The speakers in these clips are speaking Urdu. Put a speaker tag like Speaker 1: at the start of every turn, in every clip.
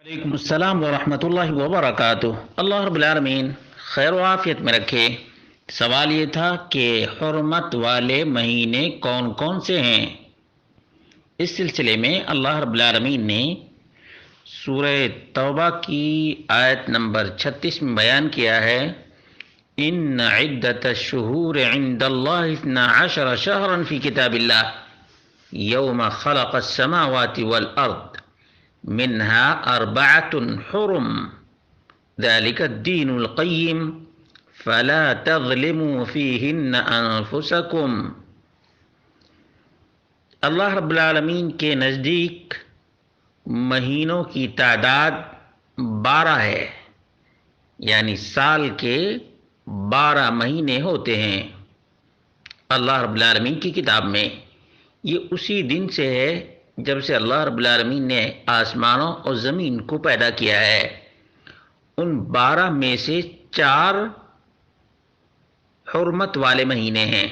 Speaker 1: وعلیکم السلام ورحمۃ اللہ وبرکاتہ۔ اللہ رب العالمین خیر و عافیت میں رکھے۔ سوال یہ تھا کہ حرمت والے مہینے کون کون سے ہیں؟ اس سلسلے میں اللہ رب العالمین نے سورہ توبہ کی آیت نمبر 36 میں بیان کیا ہے، ان عدت الشہور عند اللہ 12 شہرا فی کتاب اللہ یوم خلق السماوات والارض منها 4 حرم ذلك الدین القیم فلا تظلموا فیہن انفسکم۔ اللہ رب العالمین کے نزدیک مہینوں کی تعداد 12 ہے، یعنی سال کے 12 مہینے ہوتے ہیں اللہ رب العالمین کی کتاب میں۔ یہ اسی دن سے ہے جب سے اللہ رب العالمین نے آسمانوں اور زمین کو پیدا کیا ہے۔ ان 12 میں سے 4 حرمت والے مہینے ہیں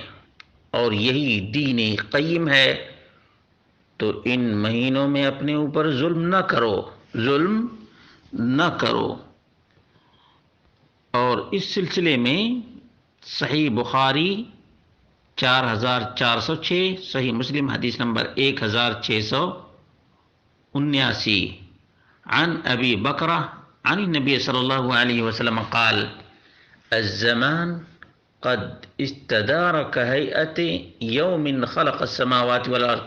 Speaker 1: اور یہی دین قیم ہے، تو ان مہینوں میں اپنے اوپر ظلم نہ کرو۔ اور اس سلسلے میں صحیح بخاری 4406، صحیح مسلم حدیث نمبر 1679، عن ابی بکرہ عن النبی صلی اللہ علیہ وسلم قال الزمان قد استدار كهيئة يوم خلق السماوات والأرض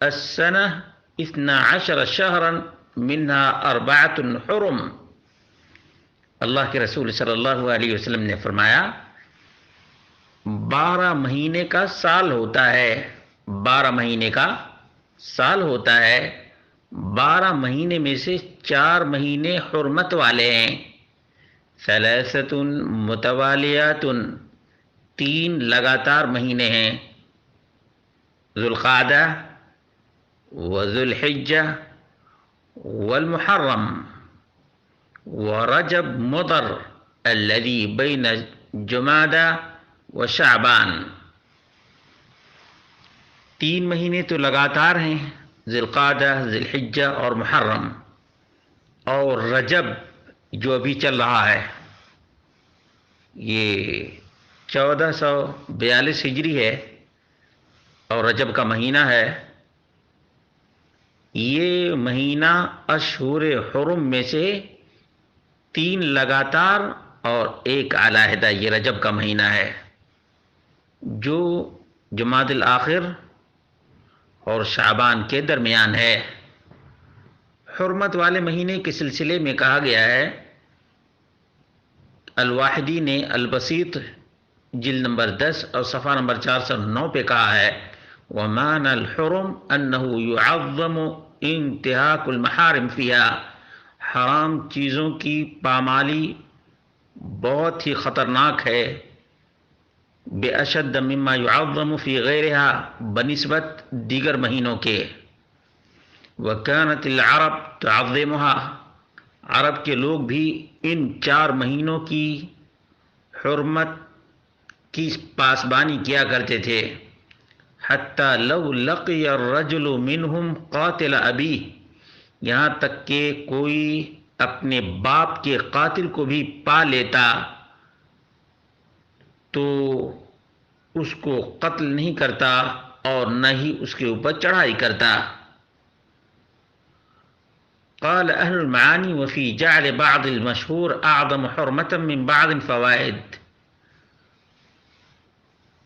Speaker 1: السنة 12 شهرا منها 4 حرم۔ اللہ کے رسول صلی اللہ علیہ وسلم نے فرمایا 12 مہینے کا سال ہوتا ہے، 12 مہینے کا سال ہوتا ہے، 12 مہینے میں سے 4 مہینے حرمت والے ہیں، 3 متوالیات، 3 لگاتار مہینے ہیں، ذوالقعدہ وذوالحجہ والمحرم ورجب مضر الذي بين جمادى وشعبان۔ 3 مہینے تو لگاتار ہیں، ذوالقعدہ، ذوالحجہ اور محرم، اور رجب جو ابھی چل رہا ہے، یہ 1442 ہجری ہے اور رجب کا مہینہ ہے۔ یہ مہینہ اشہر حرم میں سے 3 لگاتار اور 1 علیحدہ، یہ رجب کا مہینہ ہے جو جمادی الآخر اور شعبان کے درمیان ہے۔ حرمت والے مہینے کے سلسلے میں کہا گیا ہے، الواحدی نے البسیط جلد نمبر 10 اور صفحہ نمبر 409 پہ کہا ہے، وَمَانَ الْحُرُمْ أَنَّهُ يُعَظَّمُ انتہاک المحارم فیہا، حرام چیزوں کی پامالی بہت ہی خطرناک ہے، بے اشد مما يعظم فی غیرہا، بنسبت دیگر مہینوں کے، وَكَانَتِ الْعَرَبْ تُعَظِّمُهَا، عرب کے لوگ بھی ان 4 مہینوں کی حرمت کی پاسبانی کیا کرتے تھے، حتی لو لقی الرجل منہم قاتل ابیہ، یہاں تک کہ کوئی اپنے باپ کے قاتل کو بھی پا لیتا تو اس کو قتل نہیں کرتا اور نہ ہی اس کے اوپر چڑھائی کرتا۔ قال اہل المعانی وفی جعل بعض المشہور اعظم حرمتا من بعض الفوائد،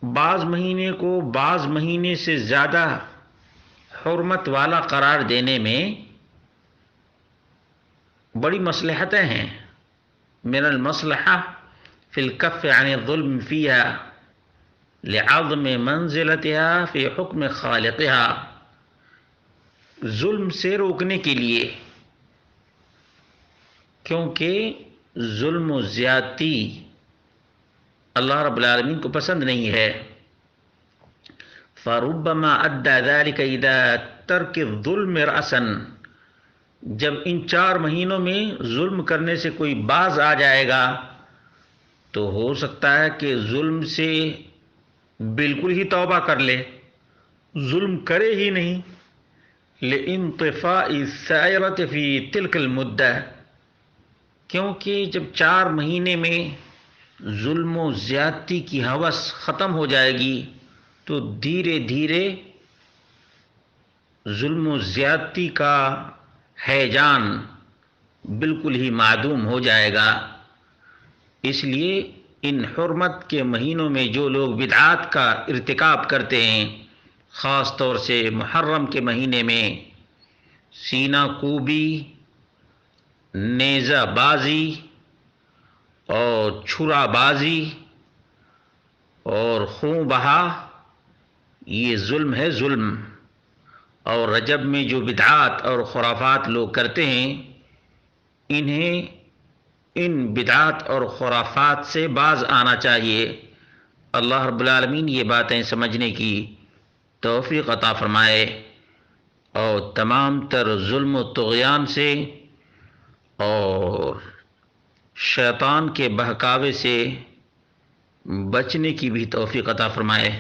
Speaker 1: بعض مہینے کو بعض مہینے سے زیادہ حرمت والا قرار دینے میں بڑی مصلحتیں ہیں، من المصلحہ فی الکف عن الظلم فیہا لعظم منزلتها فی حکم خالقها، ظلم سے روکنے کے لیے، کیونکہ ظلم و زیادتی اللہ رب العالمین کو پسند نہیں ہے، فربما ادى ذلك الى ترک الظلم رأسا، جب ان 4 مہینوں میں ظلم کرنے سے کوئی باز آ جائے گا تو ہو سکتا ہے کہ ظلم سے بالکل ہی توبہ کر لے، ظلم کرے ہی نہیں، لانطفاء السائرة فی تلک المدہ، کیونکہ جب 4 مہینے میں ظلم و زیادتی کی ہوس ختم ہو جائے گی تو دھیرے دھیرے ظلم و زیادتی کا ہیجان بالکل ہی معدوم ہو جائے گا۔ اس لیے ان حرمت کے مہینوں میں جو لوگ بدعات کا ارتکاب کرتے ہیں، خاص طور سے محرم کے مہینے میں سینہ کوبی، نیزہ بازی اور چھرا بازی اور خون بہا، یہ ظلم ہے، ظلم۔ اور رجب میں جو بدعات اور خرافات لوگ کرتے ہیں، انہیں ان بدعات اور خرافات سے باز آنا چاہیے۔ اللہ رب العالمین یہ باتیں سمجھنے کی توفیق عطا فرمائے اور تمام تر ظلم و طغیان سے اور شیطان کے بہکاوے سے بچنے کی بھی توفیق عطا فرمائے۔